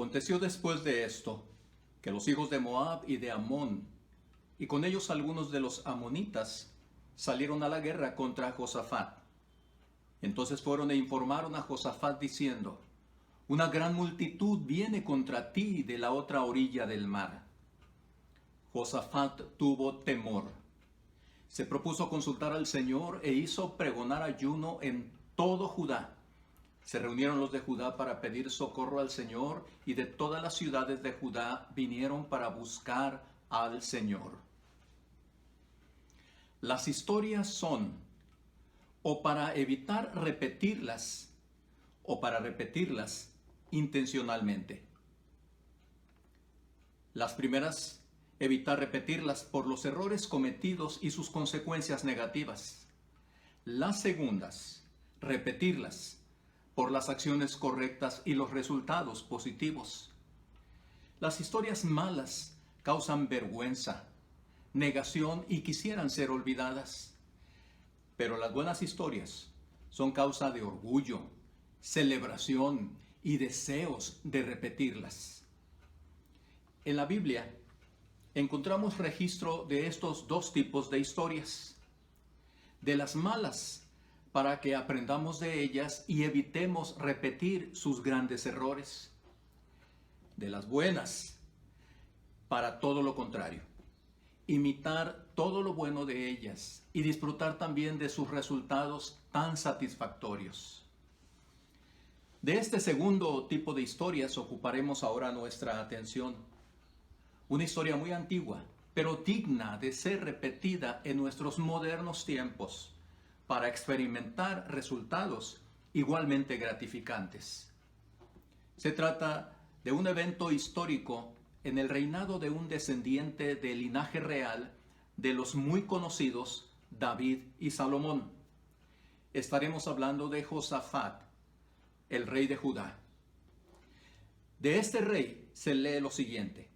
Aconteció después de esto, que los hijos de Moab y de Amón, y con ellos algunos de los amonitas, salieron a la guerra contra Josafat. Entonces fueron e informaron a Josafat diciendo: una gran multitud viene contra ti de la otra orilla del mar. Josafat tuvo temor. Se propuso consultar al Señor e hizo pregonar ayuno en todo Judá. Se reunieron los de Judá para pedir socorro al Señor, y de todas las ciudades de Judá vinieron para buscar al Señor. Las historias son o para evitar repetirlas, o para repetirlas intencionalmente. Las primeras, evitar repetirlas por los errores cometidos y sus consecuencias negativas. Las segundas, repetirlas por las acciones correctas y los resultados positivos. Las historias malas causan vergüenza, negación y quisieran ser olvidadas. Pero las buenas historias son causa de orgullo, celebración y deseos de repetirlas. En la Biblia encontramos registro de estos dos tipos de historias. De las malas, para que aprendamos de ellas y evitemos repetir sus grandes errores. De las buenas, para todo lo contrario, imitar todo lo bueno de ellas y disfrutar también de sus resultados tan satisfactorios. De este segundo tipo de historias ocuparemos ahora nuestra atención. Una historia muy antigua, pero digna de ser repetida en nuestros modernos tiempos para experimentar resultados igualmente gratificantes. Se trata de un evento histórico en el reinado de un descendiente del linaje real de los muy conocidos David y Salomón. Estaremos hablando de Josafat, el rey de Judá. De este rey se lee lo siguiente: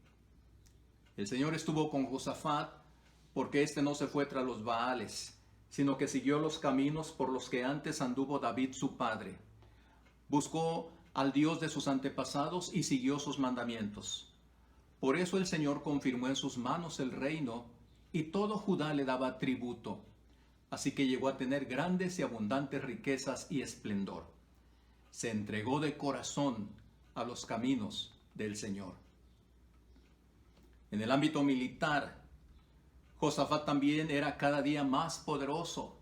el Señor estuvo con Josafat, porque éste no se fue tras los Baales, sino que siguió los caminos por los que antes anduvo David su padre. Buscó al Dios de sus antepasados y siguió sus mandamientos. Por eso el Señor confirmó en sus manos el reino, y todo Judá le daba tributo. Así que llegó a tener grandes y abundantes riquezas y esplendor. Se entregó de corazón a los caminos del Señor. En el ámbito militar, Josafat también era cada día más poderoso,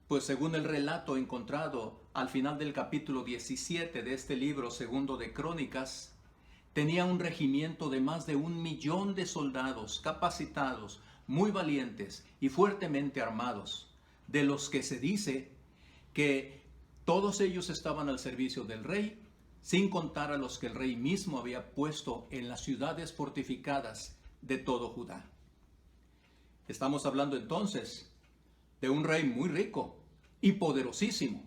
pues según el relato encontrado al final del capítulo 17 de este libro segundo de Crónicas, tenía un regimiento de más de 1,000,000 de soldados capacitados, muy valientes y fuertemente armados, de los que se dice que todos ellos estaban al servicio del rey, sin contar a los que el rey mismo había puesto en las ciudades fortificadas de todo Judá. Estamos hablando entonces de un rey muy rico y poderosísimo,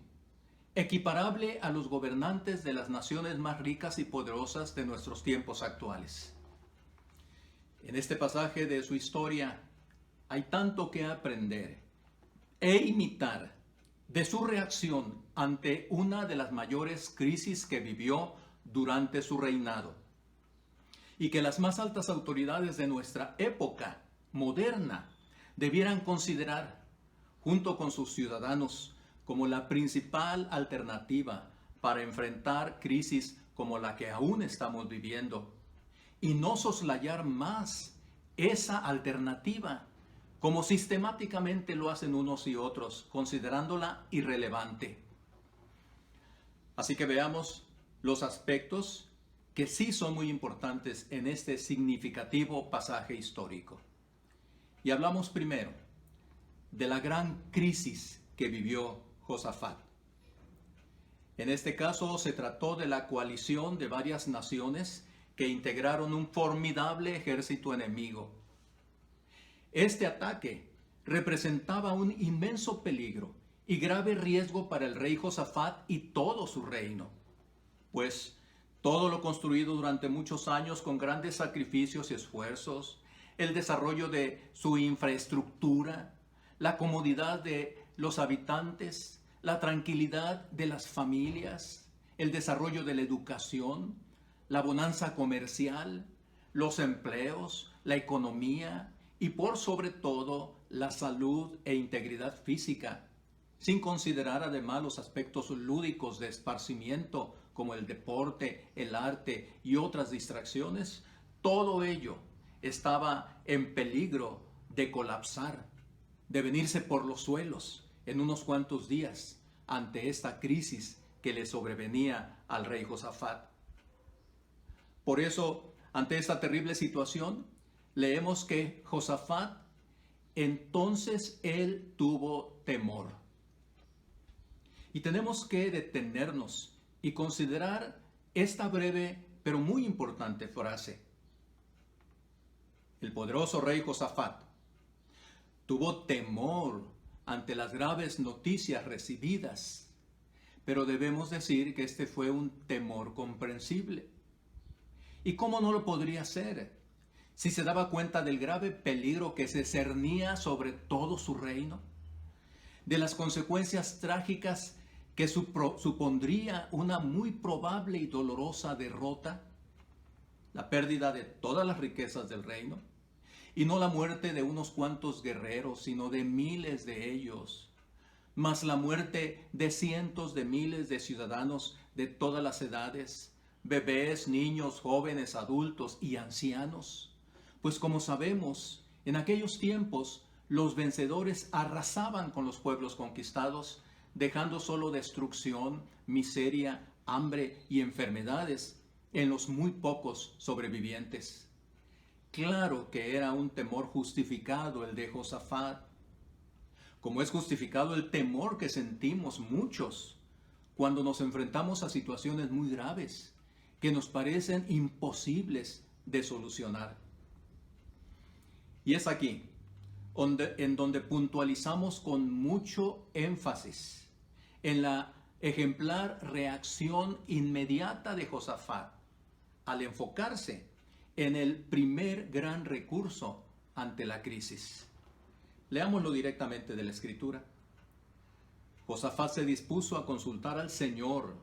equiparable a los gobernantes de las naciones más ricas y poderosas de nuestros tiempos actuales. En este pasaje de su historia hay tanto que aprender e imitar de su reacción ante una de las mayores crisis que vivió durante su reinado, y que las más altas autoridades de nuestra época moderna debieran considerar, junto con sus ciudadanos, como la principal alternativa para enfrentar crisis como la que aún estamos viviendo, y no soslayar más esa alternativa, como sistemáticamente lo hacen unos y otros, considerándola irrelevante. Así que veamos los aspectos que sí son muy importantes en este significativo pasaje histórico. Y hablamos primero de la gran crisis que vivió Josafat. En este caso se trató de la coalición de varias naciones que integraron un formidable ejército enemigo. Este ataque representaba un inmenso peligro y grave riesgo para el rey Josafat y todo su reino, pues todo lo construido durante muchos años con grandes sacrificios y esfuerzos, el desarrollo de su infraestructura, la comodidad de los habitantes, la tranquilidad de las familias, el desarrollo de la educación, la bonanza comercial, los empleos, la economía y por sobre todo la salud e integridad física, sin considerar además los aspectos lúdicos de esparcimiento como el deporte, el arte y otras distracciones. Todo ello estaba en peligro de colapsar, de venirse por los suelos en unos cuantos días ante esta crisis que le sobrevenía al rey Josafat. Por eso, ante esta terrible situación, leemos que Josafat, entonces él tuvo temor. Y tenemos que detenernos y considerar esta breve pero muy importante frase. El poderoso rey Josafat tuvo temor ante las graves noticias recibidas, pero debemos decir que este fue un temor comprensible. ¿Y cómo no lo podría ser si se daba cuenta del grave peligro que se cernía sobre todo su reino? De las consecuencias trágicas que supondría una muy probable y dolorosa derrota, la pérdida de todas las riquezas del reino, y no la muerte de unos cuantos guerreros, sino de miles de ellos, más la muerte de cientos de miles de ciudadanos de todas las edades, bebés, niños, jóvenes, adultos y ancianos. Pues como sabemos, en aquellos tiempos los vencedores arrasaban con los pueblos conquistados, dejando solo destrucción, miseria, hambre y enfermedades en los muy pocos sobrevivientes. Claro que era un temor justificado el de Josafat, como es justificado el temor que sentimos muchos cuando nos enfrentamos a situaciones muy graves que nos parecen imposibles de solucionar. Y es aquí en donde puntualizamos con mucho énfasis en la ejemplar reacción inmediata de Josafat al enfocarse en el primer gran recurso ante la crisis. Leámoslo directamente de la Escritura. Josafat se dispuso a consultar al Señor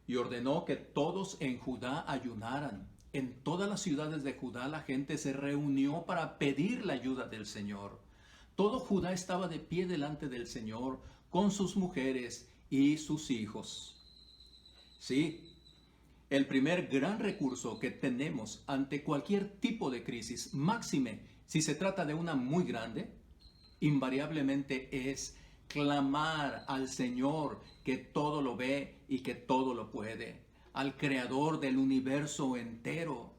y ordenó que todos en Judá ayunaran. En todas las ciudades de Judá la gente se reunió para pedir la ayuda del Señor. Todo Judá estaba de pie delante del Señor con sus mujeres y sus hijos. Sí, el primer gran recurso que tenemos ante cualquier tipo de crisis, máxime si se trata de una muy grande, invariablemente es clamar al Señor que todo lo ve y que todo lo puede, al Creador del universo entero,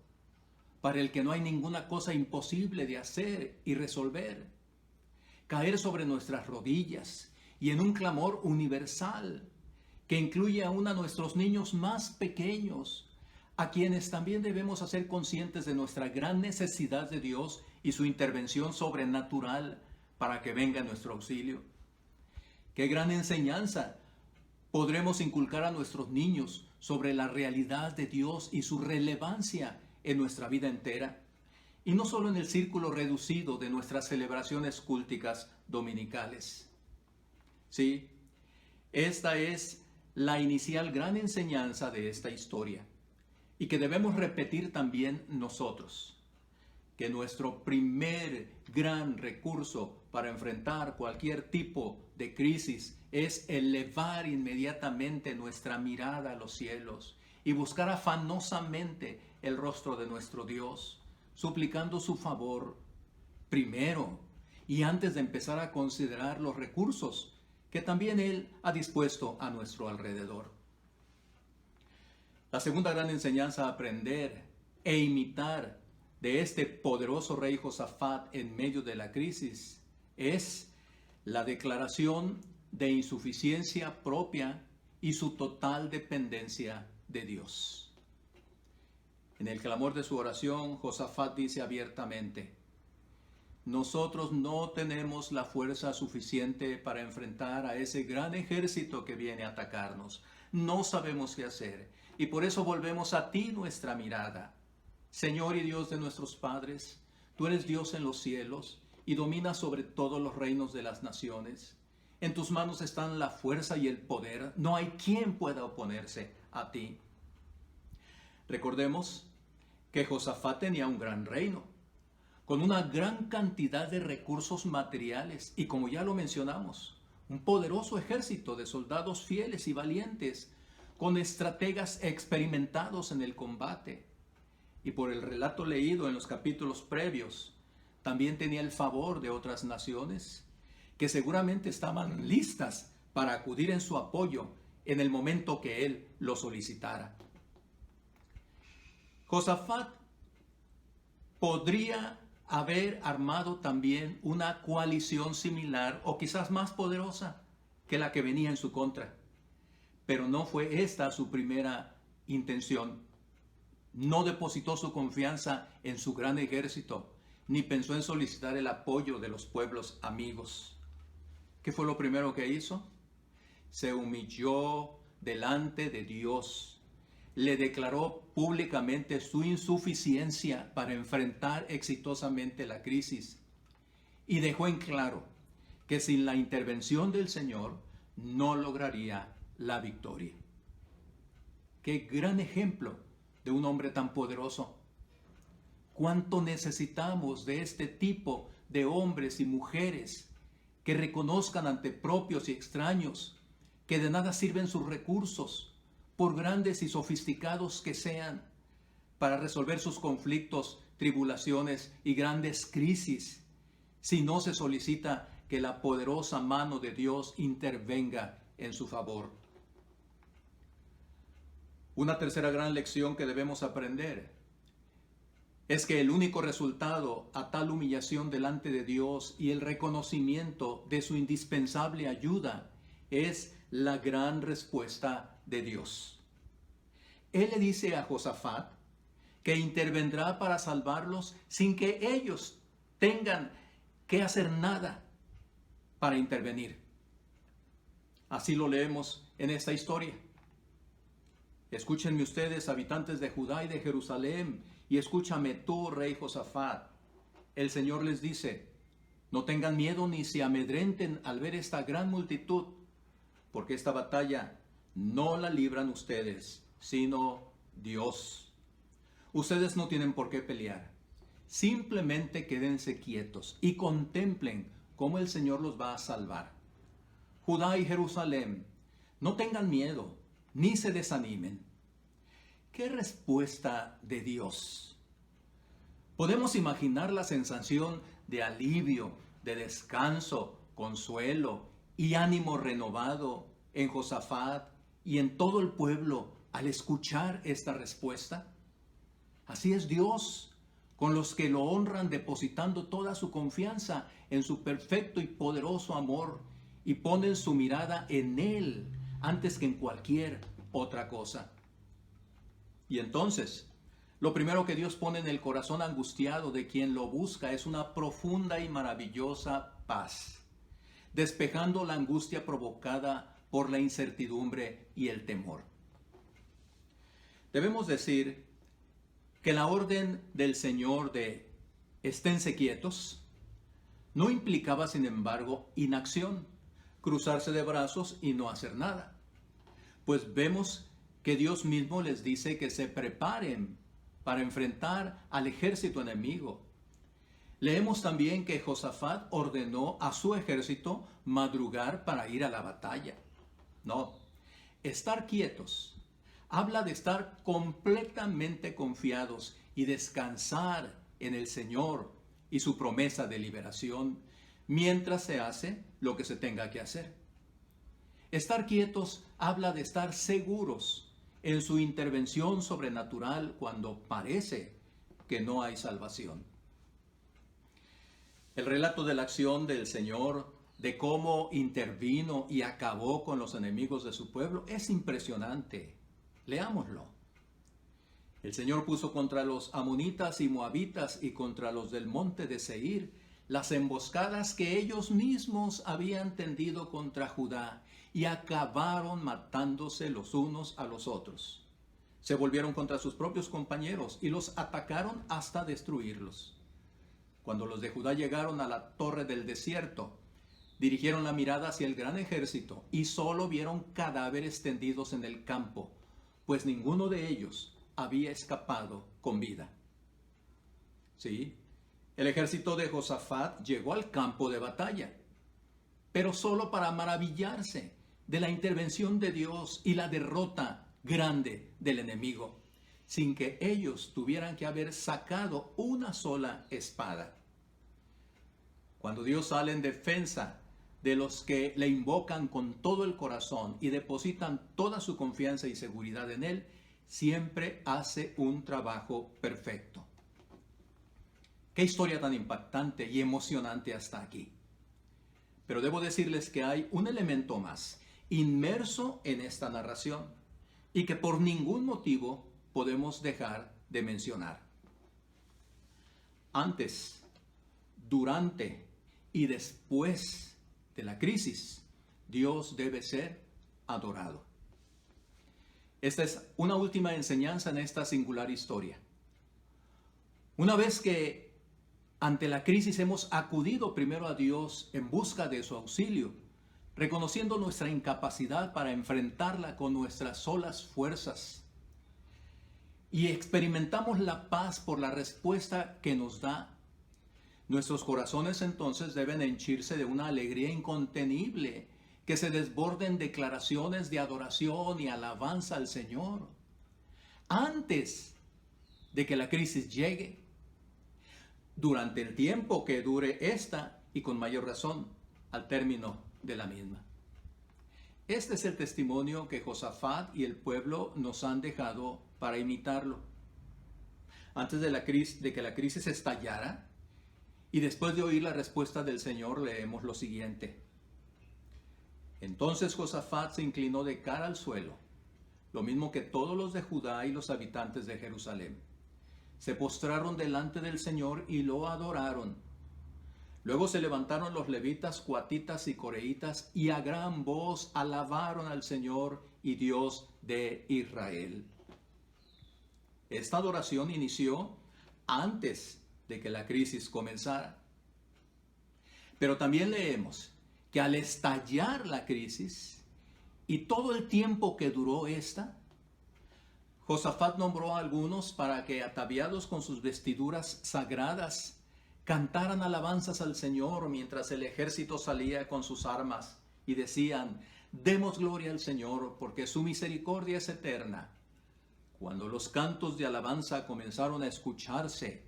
para el que no hay ninguna cosa imposible de hacer y resolver. Caer sobre nuestras rodillas y en un clamor universal que incluye aún a nuestros niños más pequeños, a quienes también debemos hacer conscientes de nuestra gran necesidad de Dios y su intervención sobrenatural para que venga nuestro auxilio. Qué gran enseñanza podremos inculcar a nuestros niños sobre la realidad de Dios y su relevancia en nuestra vida entera, y no solo en el círculo reducido de nuestras celebraciones culticas dominicales. Sí, esta es la inicial gran enseñanza de esta historia, y que debemos repetir también nosotros, que nuestro primer gran recurso para enfrentar cualquier tipo de crisis es elevar inmediatamente nuestra mirada a los cielos y buscar afanosamente el rostro de nuestro Dios, suplicando su favor primero y antes de empezar a considerar los recursos que también Él ha dispuesto a nuestro alrededor. La segunda gran enseñanza a aprender e imitar de este poderoso rey Josafat en medio de la crisis es la declaración de insuficiencia propia y su total dependencia de Dios. En el clamor de su oración, Josafat dice abiertamente: nosotros no tenemos la fuerza suficiente para enfrentar a ese gran ejército que viene a atacarnos. No sabemos qué hacer y por eso volvemos a ti nuestra mirada. Señor y Dios de nuestros padres, tú eres Dios en los cielos y dominas sobre todos los reinos de las naciones. En tus manos están la fuerza y el poder. No hay quien pueda oponerse a ti. Recordemos que Josafat tenía un gran reino, con una gran cantidad de recursos materiales y, como ya lo mencionamos, un poderoso ejército de soldados fieles y valientes, con estrategas experimentados en el combate. Y por el relato leído en los capítulos previos, también tenía el favor de otras naciones que seguramente estaban listas para acudir en su apoyo en el momento que él lo solicitara. Josafat podría haber armado también una coalición similar o quizás más poderosa que la que venía en su contra, pero no fue esta su primera intención. No depositó su confianza en su gran ejército, ni pensó en solicitar el apoyo de los pueblos amigos. ¿Qué fue lo primero que hizo? Se humilló delante de Dios. Le declaró públicamente su insuficiencia para enfrentar exitosamente la crisis y dejó en claro que sin la intervención del Señor no lograría la victoria. ¡Qué gran ejemplo de un hombre tan poderoso! ¿Cuánto necesitamos de este tipo de hombres y mujeres que reconozcan ante propios y extraños que de nada sirven sus recursos, por grandes y sofisticados que sean, para resolver sus conflictos, tribulaciones y grandes crisis, si no se solicita que la poderosa mano de Dios intervenga en su favor? Una tercera gran lección que debemos aprender es que el único resultado a tal humillación delante de Dios y el reconocimiento de su indispensable ayuda es la gran respuesta de Dios. Él le dice a Josafat que intervendrá para salvarlos sin que ellos tengan que hacer nada para intervenir. Así lo leemos en esta historia. Escúchenme ustedes, habitantes de Judá y de Jerusalén, y escúchame tú, rey Josafat. El Señor les dice: no tengan miedo ni se amedrenten al ver esta gran multitud, porque esta batalla no la libran ustedes, sino Dios. Ustedes no tienen por qué pelear. Simplemente quédense quietos y contemplen cómo el Señor los va a salvar. Judá y Jerusalén, no tengan miedo, ni se desanimen. ¿Qué respuesta de Dios? Podemos imaginar la sensación de alivio, de descanso, consuelo y ánimo renovado en Josafat y en todo el pueblo al escuchar esta respuesta. Así es Dios con los que lo honran, depositando toda su confianza en su perfecto y poderoso amor y ponen su mirada en Él antes que en cualquier otra cosa. Y entonces, lo primero que Dios pone en el corazón angustiado de quien lo busca es una profunda y maravillosa paz, despejando la angustia provocada por la incertidumbre y el temor. Debemos decir que la orden del Señor de esténse quietos no implicaba, sin embargo, inacción, cruzarse de brazos y no hacer nada. Pues vemos que Dios mismo les dice que se preparen para enfrentar al ejército enemigo. Leemos también que Josafat ordenó a su ejército madrugar para ir a la batalla. No, estar quietos habla de estar completamente confiados y descansar en el Señor y su promesa de liberación mientras se hace lo que se tenga que hacer. Estar quietos habla de estar seguros en su intervención sobrenatural cuando parece que no hay salvación. El relato de la acción del Señor, de cómo intervino y acabó con los enemigos de su pueblo, es impresionante. Leámoslo. El Señor puso contra los amonitas y moabitas y contra los del monte de Seir las emboscadas que ellos mismos habían tendido contra Judá, y acabaron matándose los unos a los otros. Se volvieron contra sus propios compañeros y los atacaron hasta destruirlos. Cuando los de Judá llegaron a la torre del desierto, dirigieron la mirada hacia el gran ejército y solo vieron cadáveres tendidos en el campo, pues ninguno de ellos había escapado con vida. ¿Sí? El ejército de Josafat llegó al campo de batalla, pero solo para maravillarse de la intervención de Dios y la derrota grande del enemigo, sin que ellos tuvieran que haber sacado una sola espada. Cuando Dios sale en defensa de los que le invocan con todo el corazón y depositan toda su confianza y seguridad en Él, siempre hace un trabajo perfecto. Qué historia tan impactante y emocionante hasta aquí. Pero debo decirles que hay un elemento más inmerso en esta narración y que por ningún motivo podemos dejar de mencionar. Antes, durante y después de la crisis, Dios debe ser adorado. Esta es una última enseñanza en esta singular historia. Una vez que ante la crisis hemos acudido primero a Dios en busca de su auxilio, reconociendo nuestra incapacidad para enfrentarla con nuestras solas fuerzas, y experimentamos la paz por la respuesta que nos da, nuestros corazones entonces deben henchirse de una alegría incontenible que se desborde en declaraciones de adoración y alabanza al Señor antes de que la crisis llegue, durante el tiempo que dure esta y con mayor razón al término de la misma. Este es el testimonio que Josafat y el pueblo nos han dejado para imitarlo. Antes de que la crisis estallara y después de oír la respuesta del Señor, leemos lo siguiente. Entonces Josafat se inclinó de cara al suelo, lo mismo que todos los de Judá y los habitantes de Jerusalén. Se postraron delante del Señor y lo adoraron. Luego se levantaron los levitas, coatitas y coreitas y a gran voz alabaron al Señor y Dios de Israel. Esta adoración inició antes de que la crisis comenzara. Pero también leemos que al estallar la crisis y todo el tiempo que duró esta, Josafat nombró a algunos para que, ataviados con sus vestiduras sagradas, cantaran alabanzas al Señor mientras el ejército salía con sus armas y decían, demos gloria al Señor porque su misericordia es eterna. Cuando los cantos de alabanza comenzaron a escucharse,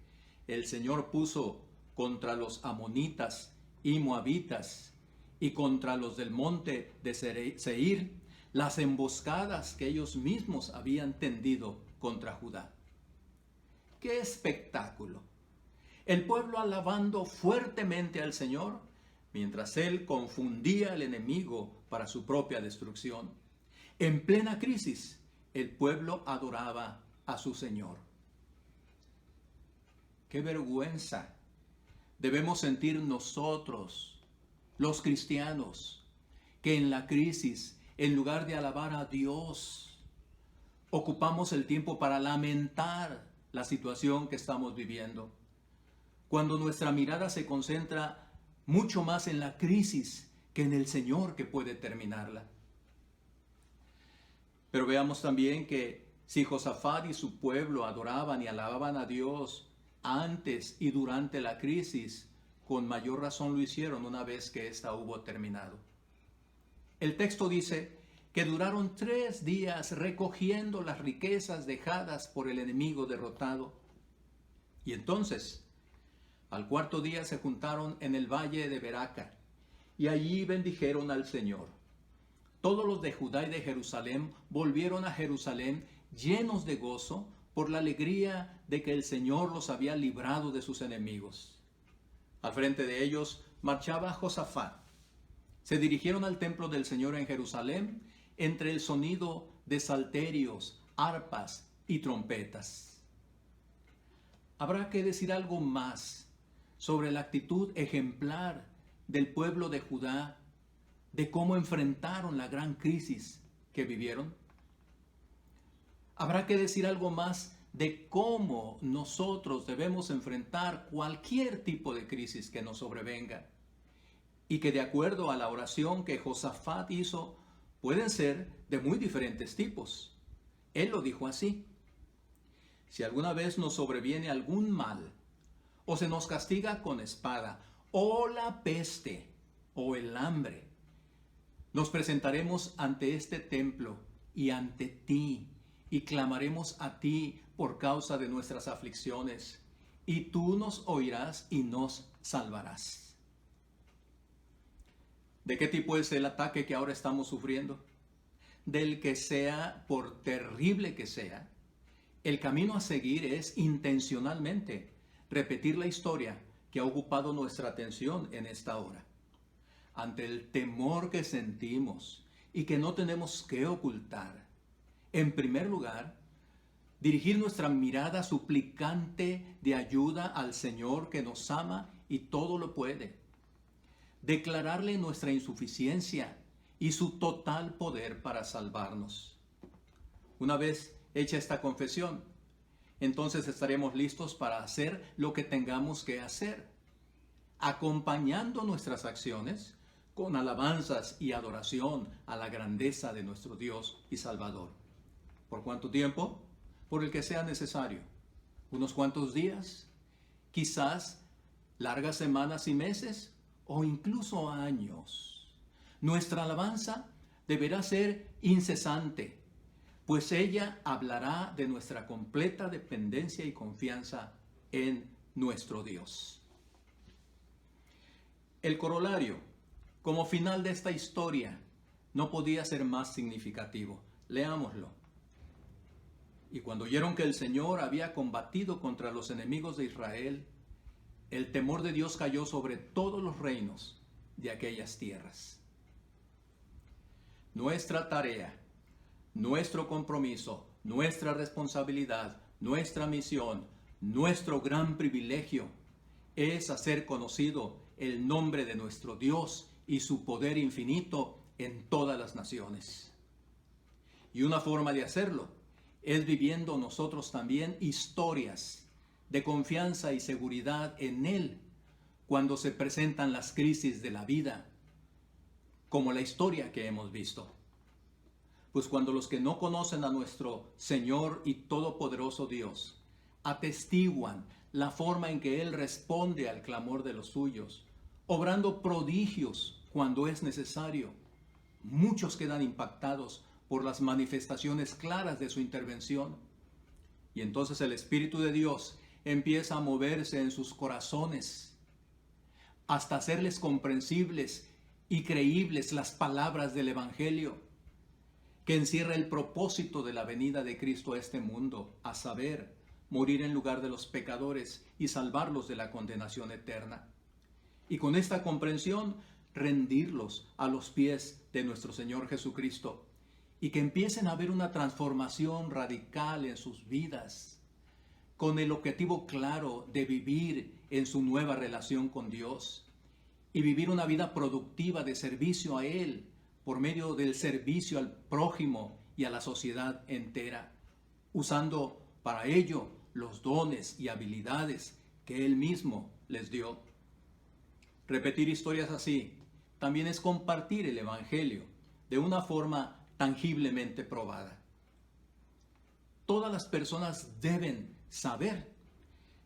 el Señor puso contra los amonitas y moabitas y contra los del monte de Seir las emboscadas que ellos mismos habían tendido contra Judá. ¡Qué espectáculo! El pueblo alabando fuertemente al Señor, mientras Él confundía al enemigo para su propia destrucción. En plena crisis, el pueblo adoraba a su Señor. ¡Qué vergüenza debemos sentir nosotros, los cristianos, que en la crisis, en lugar de alabar a Dios, ocupamos el tiempo para lamentar la situación que estamos viviendo, cuando nuestra mirada se concentra mucho más en la crisis que en el Señor que puede terminarla? Pero veamos también que si Josafat y su pueblo adoraban y alababan a Dios antes y durante la crisis, con mayor razón lo hicieron una vez que ésta hubo terminado. El texto dice que duraron 3 días recogiendo las riquezas dejadas por el enemigo derrotado. Y entonces, al 4.º día se juntaron en el valle de Beraca y allí bendijeron al Señor. Todos los de Judá y de Jerusalén volvieron a Jerusalén llenos de gozo por la alegría de que el Señor los había librado de sus enemigos. Al frente de ellos marchaba Josafat. Se dirigieron al templo del Señor en Jerusalén entre el sonido de salterios, arpas y trompetas. Habrá que decir algo más sobre la actitud ejemplar del pueblo de Judá, de cómo enfrentaron la gran crisis que vivieron. Habrá que decir algo más de cómo nosotros debemos enfrentar cualquier tipo de crisis que nos sobrevenga, y que de acuerdo a la oración que Josafat hizo, pueden ser de muy diferentes tipos. Él lo dijo así: Si alguna vez nos sobreviene algún mal, o se nos castiga con espada, o la peste, o el hambre, nos presentaremos ante este templo y ante ti, y clamaremos a ti por causa de nuestras aflicciones, y tú nos oirás y nos salvarás. ¿De qué tipo es el ataque que ahora estamos sufriendo? Del que sea, por terrible que sea, el camino a seguir es intencionalmente repetir la historia que ha ocupado nuestra atención en esta hora. Ante el temor que sentimos y que no tenemos que ocultar, en primer lugar, dirigir nuestra mirada suplicante de ayuda al Señor que nos ama y todo lo puede. Declararle nuestra insuficiencia y su total poder para salvarnos. Una vez hecha esta confesión, entonces estaremos listos para hacer lo que tengamos que hacer, acompañando nuestras acciones con alabanzas y adoración a la grandeza de nuestro Dios y Salvador. ¿Por cuánto tiempo? Por el que sea necesario. ¿Unos cuantos días? Quizás largas semanas y meses, o incluso años. Nuestra alabanza deberá ser incesante, pues ella hablará de nuestra completa dependencia y confianza en nuestro Dios. El corolario, como final de esta historia, no podía ser más significativo. Leámoslo. Y cuando oyeron que el Señor había combatido contra los enemigos de Israel, el temor de Dios cayó sobre todos los reinos de aquellas tierras. Nuestra tarea, nuestro compromiso, nuestra responsabilidad, nuestra misión, nuestro gran privilegio es hacer conocido el nombre de nuestro Dios y su poder infinito en todas las naciones. Y una forma de hacerlo es viviendo nosotros también historias de confianza y seguridad en Él cuando se presentan las crisis de la vida, como la historia que hemos visto. Pues cuando los que no conocen a nuestro Señor y Todopoderoso Dios atestiguan la forma en que Él responde al clamor de los suyos, obrando prodigios cuando es necesario, muchos quedan impactados por las manifestaciones claras de su intervención. Y entonces el Espíritu de Dios empieza a moverse en sus corazones hasta hacerles comprensibles y creíbles las palabras del Evangelio, que encierra el propósito de la venida de Cristo a este mundo, a saber, morir en lugar de los pecadores y salvarlos de la condenación eterna. Y con esta comprensión, rendirlos a los pies de nuestro Señor Jesucristo, y que empiecen a ver una transformación radical en sus vidas, con el objetivo claro de vivir en su nueva relación con Dios y vivir una vida productiva de servicio a Él por medio del servicio al prójimo y a la sociedad entera, usando para ello los dones y habilidades que Él mismo les dio. Repetir historias así también es compartir el Evangelio de una forma tangiblemente probada. Todas las personas deben saber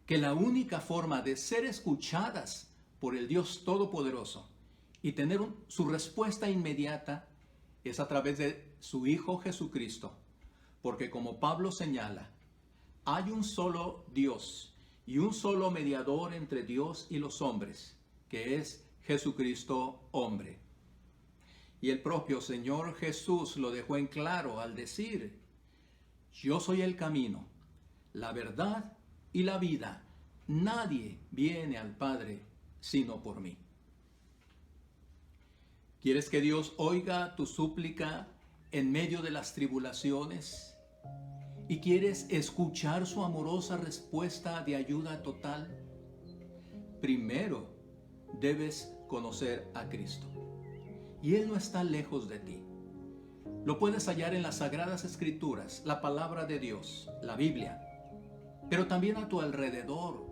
que la única forma de ser escuchadas por el Dios Todopoderoso y tener su respuesta inmediata es a través de su Hijo Jesucristo, porque como Pablo señala, hay un solo Dios y un solo mediador entre Dios y los hombres, que es Jesucristo hombre. Y el propio Señor Jesús lo dejó en claro al decir: yo soy el camino, la verdad y la vida. Nadie viene al Padre sino por mí. ¿Quieres que Dios oiga tu súplica en medio de las tribulaciones? ¿Y quieres escuchar su amorosa respuesta de ayuda total? Primero debes conocer a Cristo. Y Él no está lejos de ti. Lo puedes hallar en las Sagradas Escrituras, la palabra de Dios, la Biblia, pero también a tu alrededor,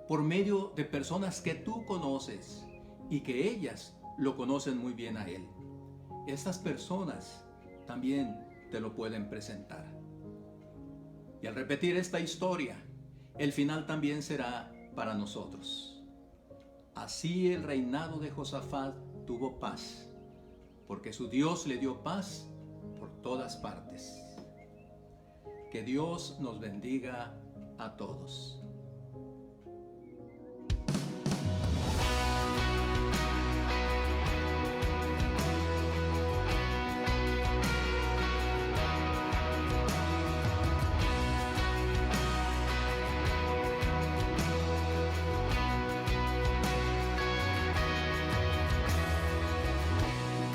por medio de personas que tú conoces y que ellas lo conocen muy bien a Él. Estas personas también te lo pueden presentar. Y al repetir esta historia, el final también será para nosotros. Así el reinado de Josafat tuvo paz, porque su Dios le dio paz por todas partes. Que Dios nos bendiga a todos.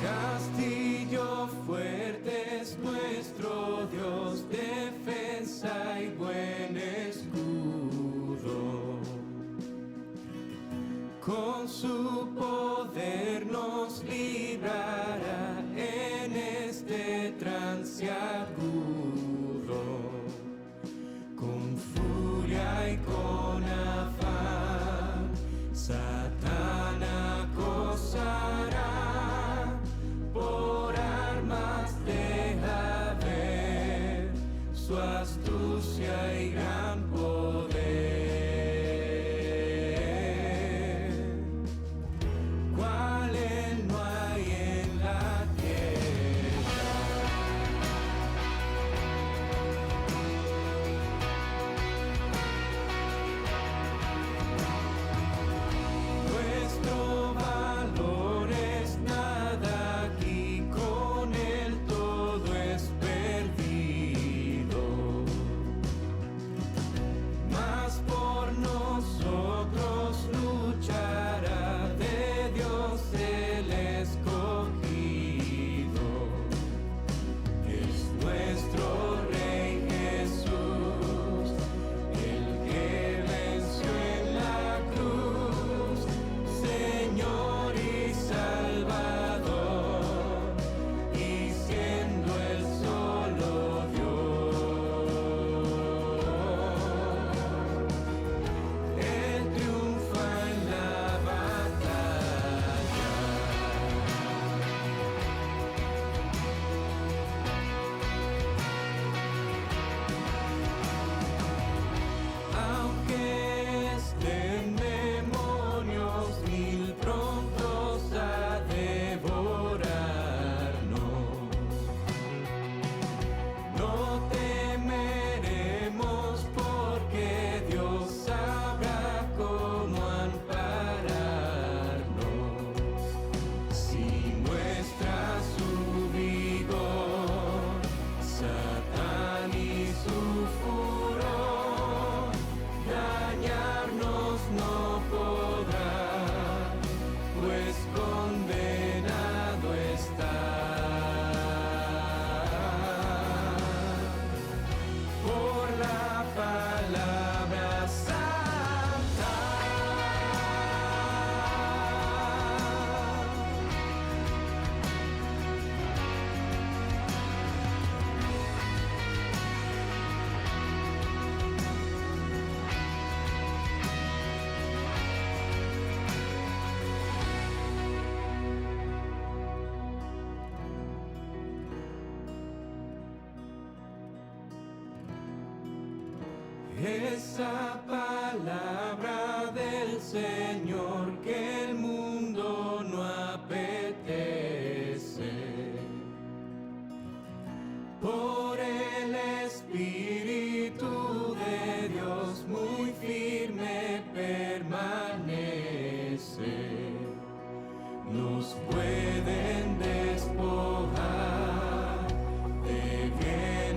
Castillo fuerte es nuestro Dios, defensa y buen escudo. Con su poder nos librará en este trance agudo. Con furia y con afán, Satán acosará. Por armas deja ver su astucia y gran poder. Cual él no hay en la tierra. Nuestro valor es nada, aquí con él todo es perdido. Mas por nosotros luchará, de Dios el escogido. Es nuestro Rey Jesús, el que venció en la cruz, Señor y Salvador, y siendo el solo Dios, Él triunfa en la batalla. Aunque estén demonios mil prontos a devorarnos, no temeremos, porque Dios sabrá cómo ampararnos. Si muestra su vigor, Satán y su furor, dañarnos no podrá, pues condenado está. Por la palabra santa. Esa palabra del Señor que el mundo no apetece. Por el Espíritu de Dios muy firme permanece. Nos pueden despojar de bien